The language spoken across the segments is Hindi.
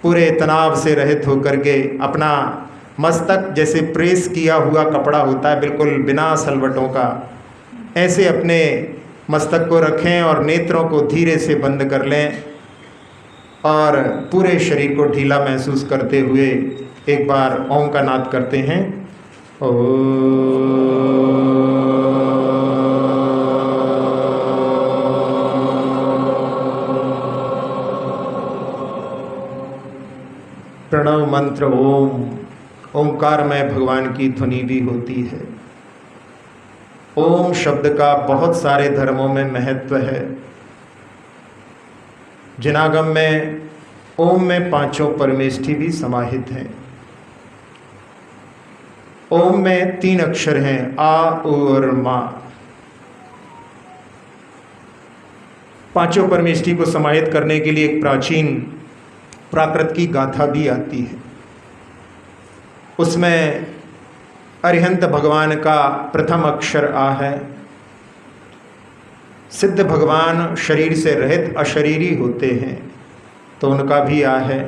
पूरे तनाव से रहित होकर के अपना मस्तक जैसे प्रेस किया हुआ कपड़ा होता है, बिल्कुल बिना सलवटों का, ऐसे अपने मस्तक को रखें और नेत्रों को धीरे से बंद कर लें और पूरे शरीर को ढीला महसूस करते हुए एक बार ओम का नाद करते हैं। प्रणव मंत्र ओम, ओंकार में भगवान की ध्वनि भी होती है। ओम शब्द का बहुत सारे धर्मों में महत्व है। जिनागम में ओम में पांचों परमेष्ठी भी समाहित हैं। ओम में 3 अक्षर हैं, आ, उ और मा। पांचों परमेष्ठी को समाहित करने के लिए एक प्राचीन प्राकृत की गाथा भी आती है। उसमें अरिहंत भगवान का प्रथम अक्षर आ है। सिद्ध भगवान शरीर से रहित अशरीरी होते हैं तो उनका भी आ है।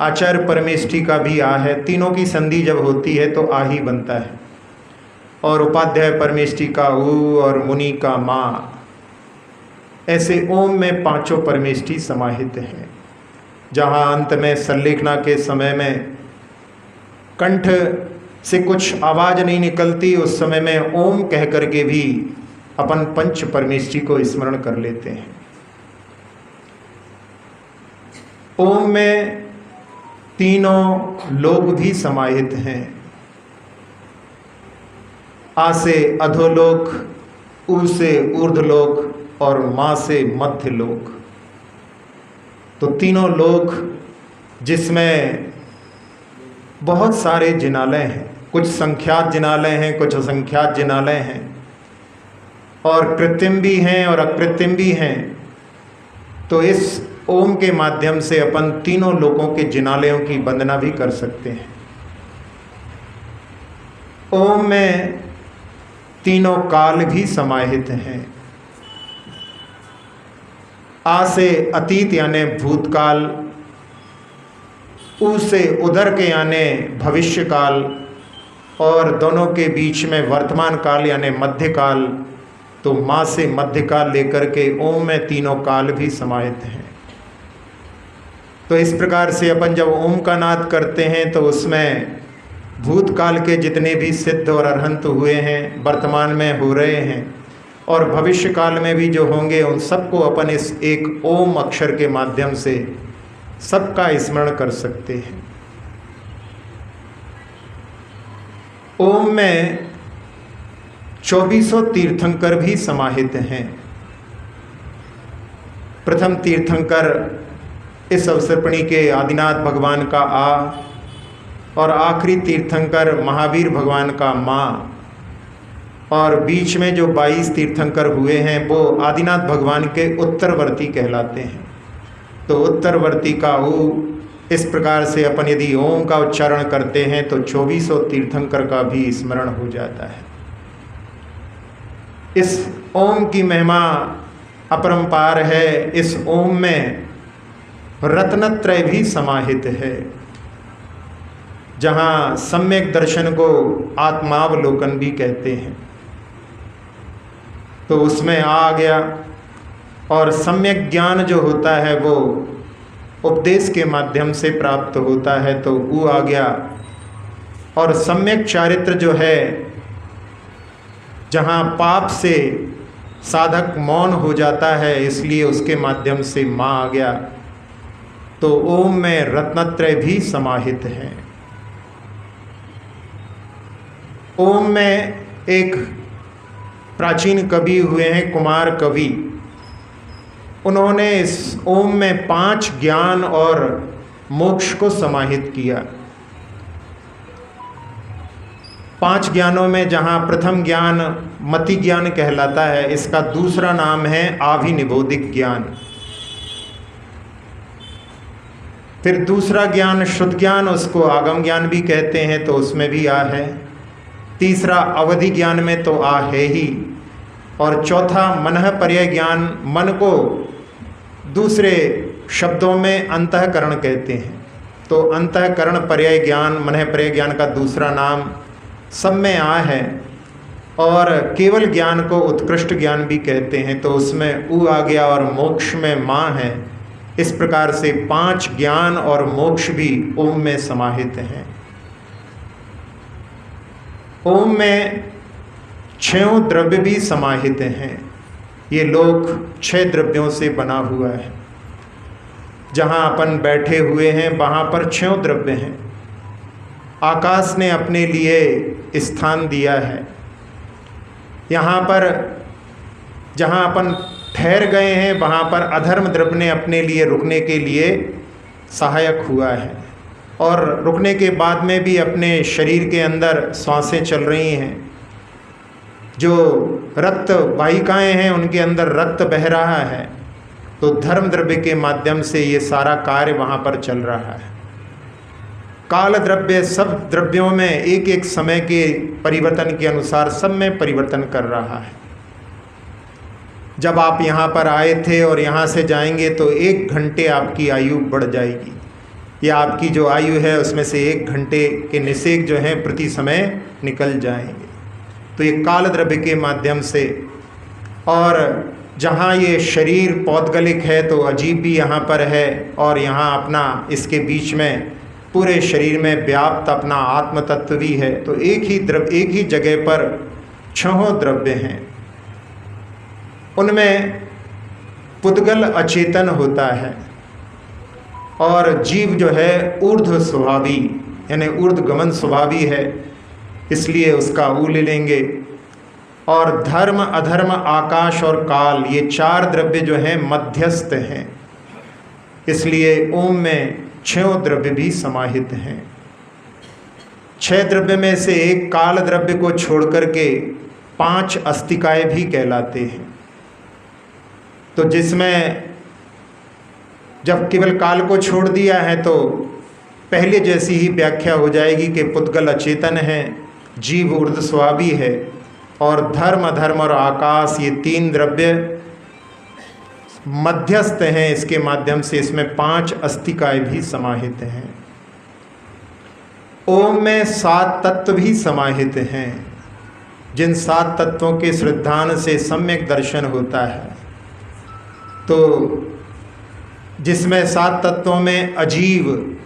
आचार्य परमेष्ठी का भी आ है। तीनों की संधि जब होती है तो आ ही बनता है। और उपाध्याय परमेष्ठी का उ और मुनि का मा। ऐसे ओम में पांचों परमेष्ठी समाहित हैं। जहाँ अंत में संलेखना के समय में कंठ से कुछ आवाज़ नहीं निकलती, उस समय में ओम कह करके भी अपन पंच परमेष्ठी को स्मरण कर लेते हैं। ओम में तीनों लोक भी समाहित हैं। आ से अधोलोक, उ से ऊर्ध्वलोक और मा से मध्य लोक। तो तीनों लोक जिसमें बहुत सारे जिनालय हैं, कुछ संख्यात जिनालय हैं, कुछ असंख्यात जिनालय हैं, और कृत्रिम भी हैं और अकृत्रिम भी हैं। तो इस ओम के माध्यम से अपन तीनों लोकों के जिनालयों की वंदना भी कर सकते हैं। ओम में तीनों काल भी समाहित हैं। आ से अतीत यानी भूतकाल, उ से उधर के यानी भविष्य काल, और दोनों के बीच में वर्तमान काल यानी मध्यकाल। तो माँ से मध्यकाल लेकर के ओम में तीनों काल भी समाहित हैं। तो इस प्रकार से अपन जब ओम का नाद करते हैं तो उसमें भूतकाल के जितने भी सिद्ध और अरहंत हुए हैं, वर्तमान में हो रहे हैं, और भविष्य काल में भी जो होंगे, उन सबको अपन इस एक ओम अक्षर के माध्यम से सबका स्मरण कर सकते हैं। ओम में 2400 तीर्थंकर भी समाहित हैं। प्रथम तीर्थंकर इस अवसरपणी के आदिनाथ भगवान का आ, और आखिरी तीर्थंकर महावीर भगवान का मा, और बीच में जो 22 तीर्थंकर हुए हैं वो आदिनाथ भगवान के उत्तरवर्ती कहलाते हैं। तो उत्तरवर्ती का उ, इस प्रकार से अपन यदि ओम का उच्चारण करते हैं तो 2400 तीर्थंकर का भी स्मरण हो जाता है। इस ओम की महिमा अपरंपार है। इस ओम में रत्नत्रय भी समाहित है। जहाँ सम्यक दर्शन को आत्मावलोकन भी कहते हैं, तो उसमें आ गया। और सम्यक ज्ञान जो होता है वो उपदेश के माध्यम से प्राप्त होता है, तो वो आ गया। और सम्यक चारित्र जो है, जहाँ पाप से साधक मौन हो जाता है, इसलिए उसके माध्यम से माँ आ गया। तो ओम में रत्नत्रय भी समाहित हैं। ओम में एक प्राचीन कवि हुए हैं, कुमार कवि। उन्होंने इस ओम में 5 ज्ञान और मोक्ष को समाहित किया। 5 ज्ञानों में जहाँ प्रथम ज्ञान मति ज्ञान कहलाता है, इसका दूसरा नाम है आभिनिबोधिक ज्ञान। फिर दूसरा ज्ञान शुद्ध ज्ञान, उसको आगम ज्ञान भी कहते हैं, तो उसमें भी आ है। तीसरा अवधि ज्ञान में तो आ है ही। और चौथा मनः पर्याय ज्ञान, मन को दूसरे शब्दों में अंतःकरण कहते हैं। तो अंतःकरण पर्याय ज्ञान, मन पर्याय ज्ञान का दूसरा नाम सब में आ है। और केवल ज्ञान को उत्कृष्ट ज्ञान भी कहते हैं, तो उसमें उ आ गया और मोक्ष में माँ है। इस प्रकार से 5 ज्ञान और मोक्ष भी ओम में समाहित हैं। ओम में 6 द्रव्य भी समाहित हैं। ये लोक 6 द्रव्यों से बना हुआ है। जहाँ अपन बैठे हुए हैं वहाँ पर 6 द्रव्य हैं। आकाश ने अपने लिए स्थान दिया है। यहाँ पर जहाँ अपन ठहर गए हैं वहाँ पर अधर्म द्रव्य ने अपने लिए रुकने के लिए सहायक हुआ है। और रुकने के बाद में भी अपने शरीर के अंदर सांसें चल रही हैं। जो रक्त वाहिकाएँ हैं उनके अंदर रक्त बह रहा है, तो धर्म द्रव्य के माध्यम से ये सारा कार्य वहाँ पर चल रहा है। काल द्रव्य सब द्रव्यों में एक एक समय के परिवर्तन के अनुसार सब में परिवर्तन कर रहा है। जब आप यहाँ पर आए थे और यहाँ से जाएंगे तो 1 घंटे आपकी आयु बढ़ जाएगी, या आपकी जो आयु है उसमें से 1 घंटे के निषेक जो हैं प्रति समय निकल जाएंगे। तो ये काल द्रव्य के माध्यम से। और जहाँ ये शरीर पौद्गलिक है तो अजीब भी यहाँ पर है, और यहाँ अपना इसके बीच में पूरे शरीर में व्याप्त अपना आत्म तत्व भी है। तो एक ही जगह पर 6 द्रव्य हैं। उनमें पुद्गल अचेतन होता है और जीव जो है ऊर्ध्व स्वभावी यानी ऊर्ध्वगमन स्वभावी है, इसलिए उसका ऊ ले लेंगे। और धर्म, अधर्म, आकाश और काल ये 4 द्रव्य जो हैं मध्यस्थ हैं, इसलिए ओम में 6 द्रव्य भी समाहित हैं। 6 द्रव्य में से एक काल द्रव्य को छोड़ करके 5 अस्तिकाएँ भी कहलाते हैं। तो जिसमें जब केवल काल को छोड़ दिया है तो पहले जैसी ही व्याख्या हो जाएगी कि पुद्गल अचेतन है, जीव ऊर्ध्व स्वभावी है, और धर्म, अधर्म और आकाश ये 3 द्रव्य मध्यस्थ हैं। इसके माध्यम से इसमें 5 अस्तिकाएँ भी समाहित हैं। ओम में 7 तत्व भी समाहित हैं, जिन 7 तत्वों के श्रद्धान से सम्यक दर्शन होता है। तो जिसमें 7 तत्वों में अजीव,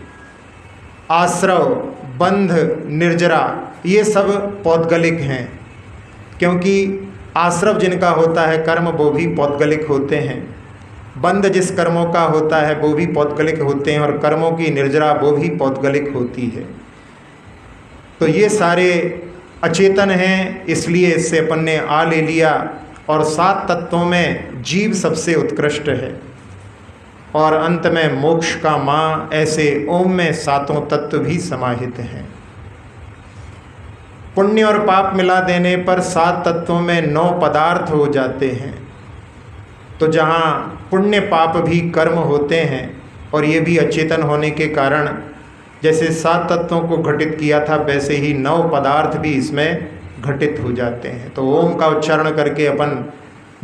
आश्रव, बंध, निर्जरा ये सब पौद्गलिक हैं, क्योंकि आश्रव जिनका होता है कर्म वो भी पौद्गलिक होते हैं, बंध जिस कर्मों का होता है वो भी पौद्गलिक होते हैं, और कर्मों की निर्जरा वो भी पौद्गलिक होती है। तो ये सारे अचेतन हैं, इसलिए इससे अपन ने आ ले लिया। और 7 तत्वों में जीव सबसे उत्कृष्ट है, और अंत में मोक्ष का माँ। ऐसे ओम में 7 तत्व भी समाहित हैं। पुण्य और पाप मिला देने पर 7 तत्वों में 9 पदार्थ हो जाते हैं। तो जहाँ पुण्य पाप भी कर्म होते हैं, और ये भी अचेतन होने के कारण जैसे 7 तत्वों को घटित किया था वैसे ही 9 पदार्थ भी इसमें घटित हो जाते हैं। तो ओम का उच्चारण करके अपन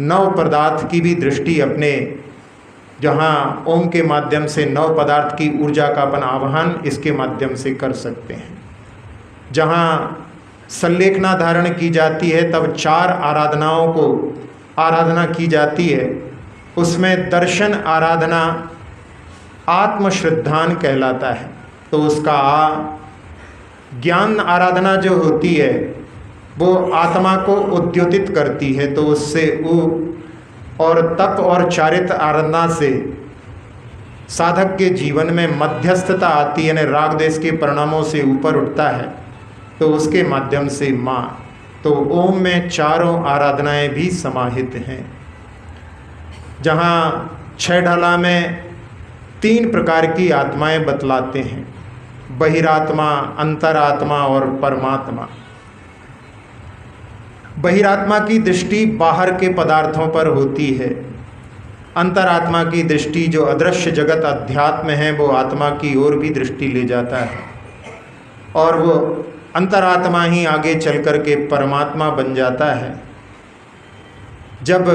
9 पदार्थ की भी दृष्टि अपने, जहाँ ओम के माध्यम से 9 पदार्थ की ऊर्जा का अपन आवाहन इसके माध्यम से कर सकते हैं। जहाँ संलेखना धारण की जाती है तब 4 आराधनाओं को आराधना की जाती है। उसमें दर्शन आराधना आत्मश्रद्धान कहलाता है। तो उसका ज्ञान आराधना जो होती है वो आत्मा को उद्योतित करती है, तो उससे और तप और चारित्र आराधना से साधक के जीवन में मध्यस्थता आती है, यानी राग द्वेष के परिणामों से ऊपर उठता है, तो उसके माध्यम से माँ। तो ओम में 4 आराधनाएं भी समाहित हैं। जहाँ 6 ढाला में 3 प्रकार की आत्माएं बतलाते हैं, बहिरात्मा, अंतरात्मा और परमात्मा। बहिरात्मा की दृष्टि बाहर के पदार्थों पर होती है। अंतरात्मा की दृष्टि जो अदृश्य जगत अध्यात्म है वो आत्मा की ओर भी दृष्टि ले जाता है, और वो अंतरात्मा ही आगे चल कर के परमात्मा बन जाता है। जब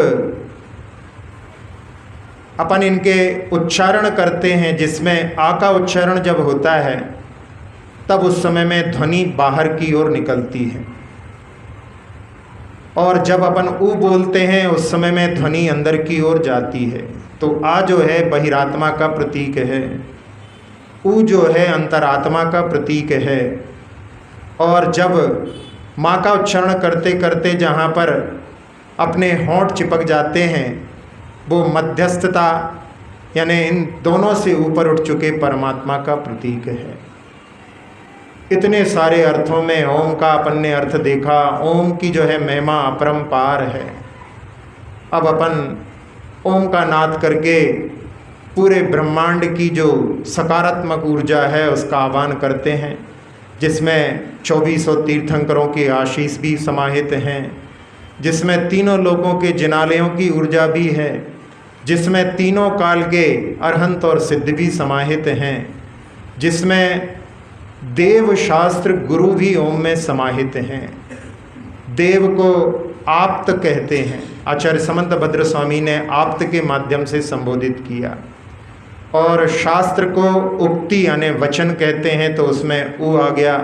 अपन इनके उच्चारण करते हैं, जिसमें आ का उच्चारण जब होता है तब उस समय में ध्वनि बाहर की ओर निकलती है, और जब अपन ऊ बोलते हैं उस समय में ध्वनि अंदर की ओर जाती है। तो आ जो है बहिरात्मा का प्रतीक है, ऊ जो है अंतरात्मा का प्रतीक है। और जब माँ का उच्चारण करते करते जहाँ पर अपने होंठ चिपक जाते हैं, वो मध्यस्थता यानी इन दोनों से ऊपर उठ चुके परमात्मा का प्रतीक है। इतने सारे अर्थों में ओम का अपन ने अर्थ देखा। ओम की जो है महिमा अपरंपार है। अब अपन ओम का नाद करके पूरे ब्रह्मांड की जो सकारात्मक ऊर्जा है उसका आह्वान करते हैं, जिसमें 2400 तीर्थंकरों के आशीष भी समाहित हैं, जिसमें तीनों लोगों के जिनालयों की ऊर्जा भी है, जिसमें तीनों काल के अरहंत और सिद्ध भी समाहित हैं, जिसमें देव शास्त्र गुरु भी ओम में समाहित हैं। देव को आप्त कहते हैं, आचार्य समंत भद्र स्वामी ने आप्त के माध्यम से संबोधित किया। और शास्त्र को उक्ति यानी वचन कहते हैं, तो उसमें ऊ आ गया।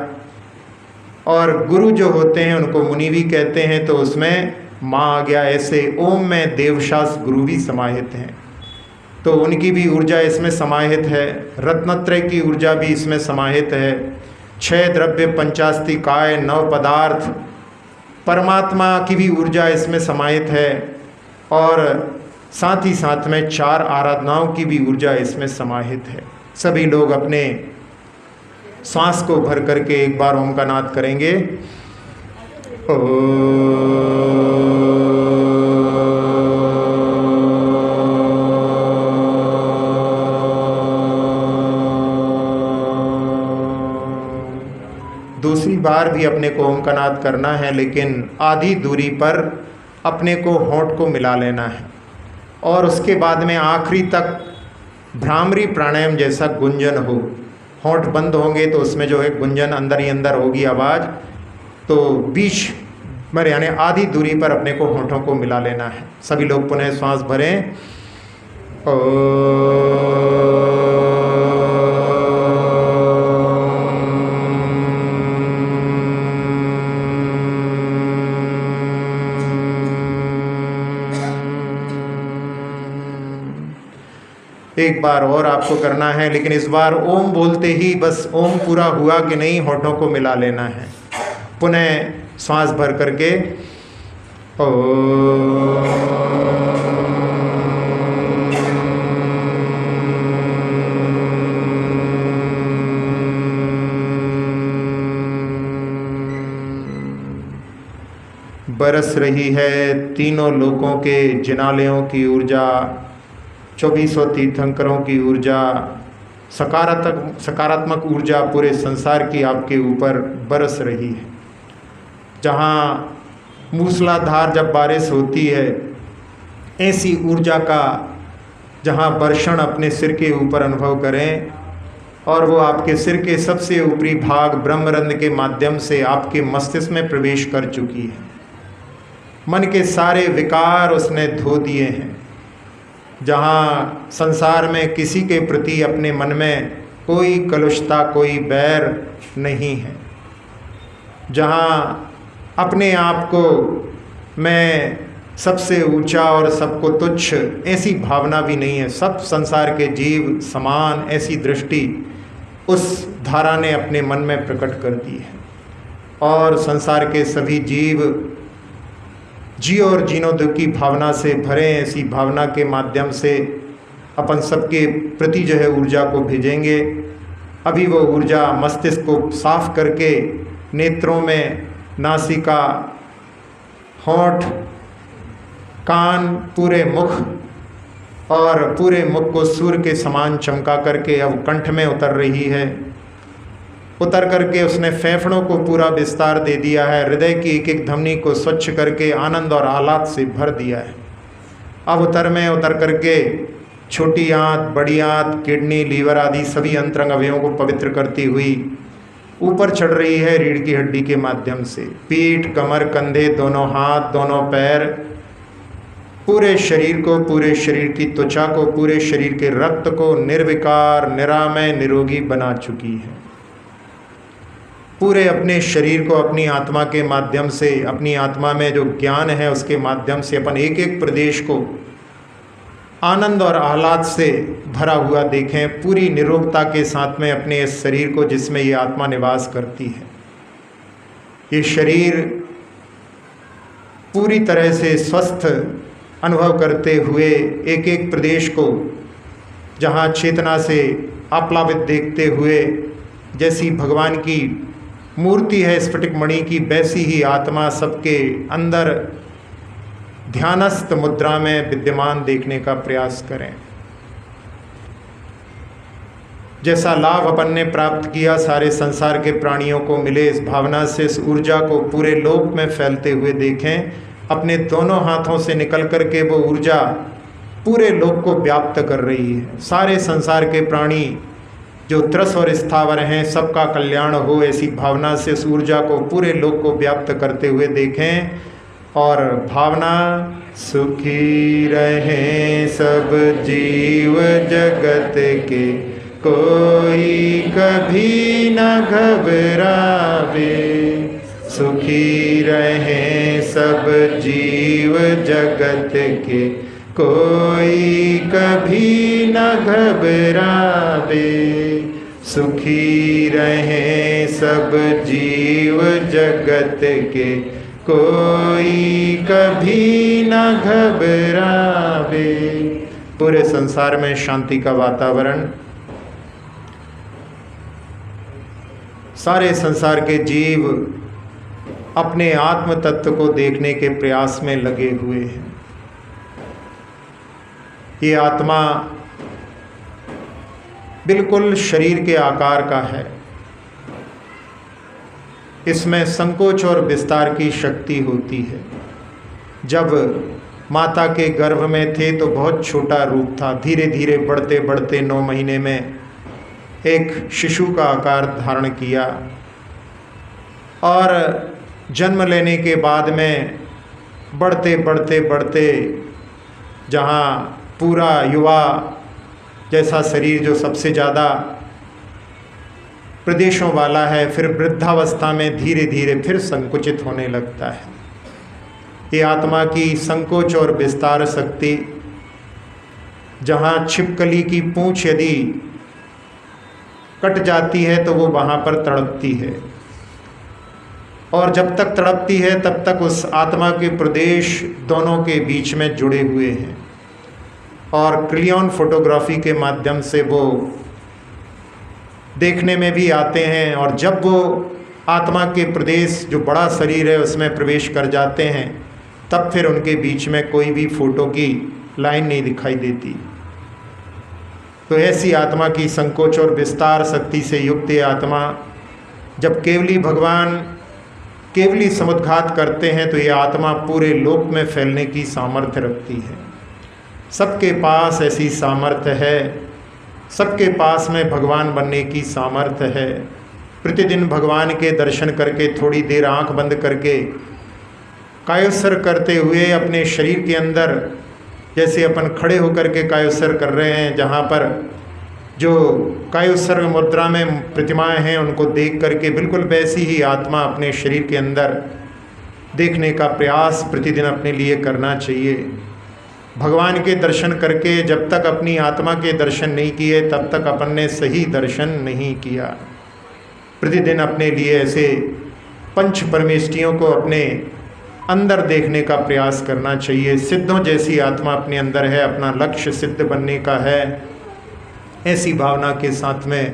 और गुरु जो होते हैं उनको मुनि भी कहते हैं, तो उसमें माँ आ गया। ऐसे ओम में देवशास्त्र गुरु भी समाहित हैं, तो उनकी भी ऊर्जा इसमें समाहित है। रत्नत्रय की ऊर्जा भी इसमें समाहित है। 6 द्रव्य 85 काय 9 पदार्थ, परमात्मा की भी ऊर्जा इसमें समाहित है। और साथ ही साथ में 4 आराधनाओं की भी ऊर्जा इसमें समाहित है। सभी लोग अपने सांस को भर करके एक बार ओम का नाद करेंगे। दूसरी बार भी अपने को ओम का नाद करना है, लेकिन आधी दूरी पर अपने को होंठ को मिला लेना है। और उसके बाद में आखिरी तक भ्रामरी प्राणायाम जैसा गुंजन हो। होंठ बंद होंगे तो उसमें जो है गुंजन अंदर ही अंदर होगी आवाज़। तो बीच में यानी आधी दूरी पर अपने को होंठों को मिला लेना है। सभी लोग पुनः श्वास भरें। एक बार और आपको करना है, लेकिन इस बार ओम बोलते ही बस ओम पूरा हुआ कि नहीं होठों को मिला लेना है। पुनः सांस भर करके बरस रही है तीनों लोकों के जिनालयों की ऊर्जा, 2400 तीर्थंकरों की ऊर्जा, सकारात्मक ऊर्जा पूरे संसार की आपके ऊपर बरस रही है। जहाँ मूसलाधार जब बारिश होती है, ऐसी ऊर्जा का जहाँ वर्षण अपने सिर के ऊपर अनुभव करें, और वो आपके सिर के सबसे ऊपरी भाग ब्रह्मरंध्र के माध्यम से आपके मस्तिष्क में प्रवेश कर चुकी है। मन के सारे विकार उसने धो दिए हैं। जहाँ संसार में किसी के प्रति अपने मन में कोई कलुषता, कोई बैर नहीं है, जहाँ अपने आप को मैं सबसे ऊंचा और सबको तुच्छ ऐसी भावना भी नहीं है, सब संसार के जीव समान, ऐसी दृष्टि उस धारा ने अपने मन में प्रकट कर दी है। और संसार के सभी जीव जी और जीनोद की भावना से भरे, ऐसी भावना के माध्यम से अपन सबके प्रति जो है ऊर्जा को भेजेंगे। अभी वो ऊर्जा मस्तिष्क को साफ करके नेत्रों में, नासिका, होंठ, कान, पूरे मुख और पूरे मुख को सूर्य के समान चमका करके अब कंठ में उतर रही है। उतर करके उसने फेफड़ों को पूरा विस्तार दे दिया है, हृदय की एक एक धमनी को स्वच्छ करके आनंद और आह्लाद से भर दिया है। अब उतर करके छोटी आंत, बड़ी आंत, किडनी, लीवर आदि सभी अंतरंग अवयवों को पवित्र करती हुई ऊपर चढ़ रही है रीढ़ की हड्डी के माध्यम से। पीठ, कमर, कंधे, दोनों हाथ, दोनों पैर, पूरे शरीर को, पूरे शरीर की त्वचा को, पूरे शरीर के रक्त को निर्विकार, निरामय, निरोगी बना चुकी है। पूरे अपने शरीर को अपनी आत्मा के माध्यम से, अपनी आत्मा में जो ज्ञान है उसके माध्यम से अपन एक एक प्रदेश को आनंद और आह्लाद से भरा हुआ देखें, पूरी निरोगता के साथ में अपने इस शरीर को जिसमें ये आत्मा निवास करती है। ये शरीर पूरी तरह से स्वस्थ अनुभव करते हुए एक एक प्रदेश को जहाँ चेतना से आप्लावित देखते हुए, जैसी भगवान की मूर्ति है स्फटिक मणि की, वैसी ही आत्मा सबके अंदर ध्यानस्थ मुद्रा में विद्यमान देखने का प्रयास करें। जैसा लाभ अपन ने प्राप्त किया सारे संसार के प्राणियों को मिले, इस भावना से इस ऊर्जा को पूरे लोक में फैलते हुए देखें। अपने दोनों हाथों से निकल कर के वो ऊर्जा पूरे लोक को व्याप्त कर रही है। सारे संसार के प्राणी जो त्रस और स्थावर हैं, सबका कल्याण हो, ऐसी भावना से इस ऊर्जा को पूरे लोक को व्याप्त करते हुए देखें। और भावना, सुखी रहें सब जीव जगत के, कोई कभी न घबरावे। सुखी रहें सब जीव जगत के, कोई कभी न घबरावे। सुखी रहें सब जीव जगत के, कोई कभी न घबरावे। पूरे संसार में शांति का वातावरण, सारे संसार के जीव अपने आत्म तत्व को देखने के प्रयास में लगे हुए हैं। ये आत्मा बिल्कुल शरीर के आकार का है। इसमें संकोच और विस्तार की शक्ति होती है। जब माता के गर्भ में थे तो बहुत छोटा रूप था, धीरे धीरे बढ़ते बढ़ते 9 महीने में एक शिशु का आकार धारण किया और जन्म लेने के बाद में बढ़ते बढ़ते बढ़ते जहाँ पूरा युवा जैसा शरीर जो सबसे ज़्यादा प्रदेशों वाला है, फिर वृद्धावस्था में धीरे धीरे फिर संकुचित होने लगता है। ये आत्मा की संकोच और विस्तार शक्ति, जहाँ छिपकली की पूंछ यदि कट जाती है तो वो वहाँ पर तड़पती है, और जब तक तड़पती है तब तक उस आत्मा के प्रदेश दोनों के बीच में जुड़े हुए हैं और क्लियन फोटोग्राफी के माध्यम से वो देखने में भी आते हैं। और जब वो आत्मा के प्रदेश जो बड़ा शरीर है उसमें प्रवेश कर जाते हैं तब फिर उनके बीच में कोई भी फोटो की लाइन नहीं दिखाई देती। तो ऐसी आत्मा की संकोच और विस्तार शक्ति से युक्त ये आत्मा जब केवली भगवान केवली समुद्घात करते हैं तो ये आत्मा पूरे लोक में फैलने की सामर्थ्य रखती है। सबके पास ऐसी सामर्थ्य है, सबके पास में भगवान बनने की सामर्थ्य है। प्रतिदिन भगवान के दर्शन करके थोड़ी देर आंख बंद करके कायोत्सर्ग करते हुए अपने शरीर के अंदर, जैसे अपन खड़े होकर के कायोत्सर्ग कर रहे हैं, जहाँ पर जो कायोत्सर्ग मुद्रा में प्रतिमाएं हैं उनको देख करके बिल्कुल वैसी ही आत्मा अपने शरीर के अंदर देखने का प्रयास प्रतिदिन अपने लिए करना चाहिए। भगवान के दर्शन करके जब तक अपनी आत्मा के दर्शन नहीं किए तब तक अपन ने सही दर्शन नहीं किया। प्रतिदिन अपने लिए ऐसे पंच परमेष्टियों को अपने अंदर देखने का प्रयास करना चाहिए। सिद्धों जैसी आत्मा अपने अंदर है, अपना लक्ष्य सिद्ध बनने का है, ऐसी भावना के साथ में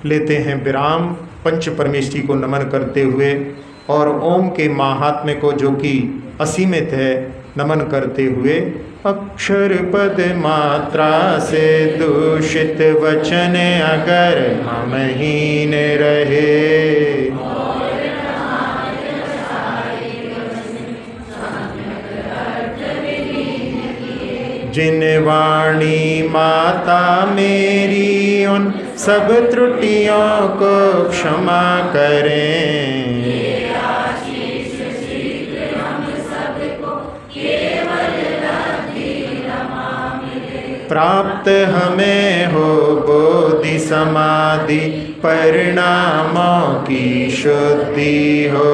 लेते हैं विराम, पंच परमेष्टि को नमन करते हुए और ओम के महात्म्य को जो कि असीमित है नमन करते हुए। अक्षर पद मात्रा से दूषित वचन अगर हमहीन रहे, जिन वाणी माता मेरी उन सब त्रुटियों को क्षमा करें। प्राप्त हमें हो बोधि समाधि परिणामों की शुद्धि हो।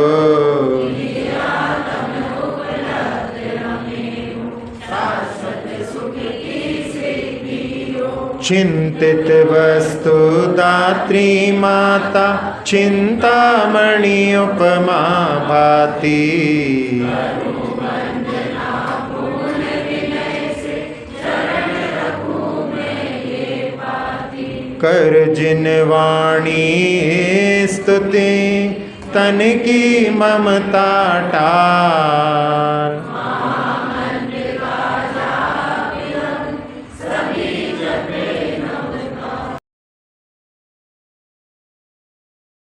चिंतित वस्तु दात्री माता चिंतामणि उपमा भाती। कर जिन वाणी स्तुति तन की ममता टाल।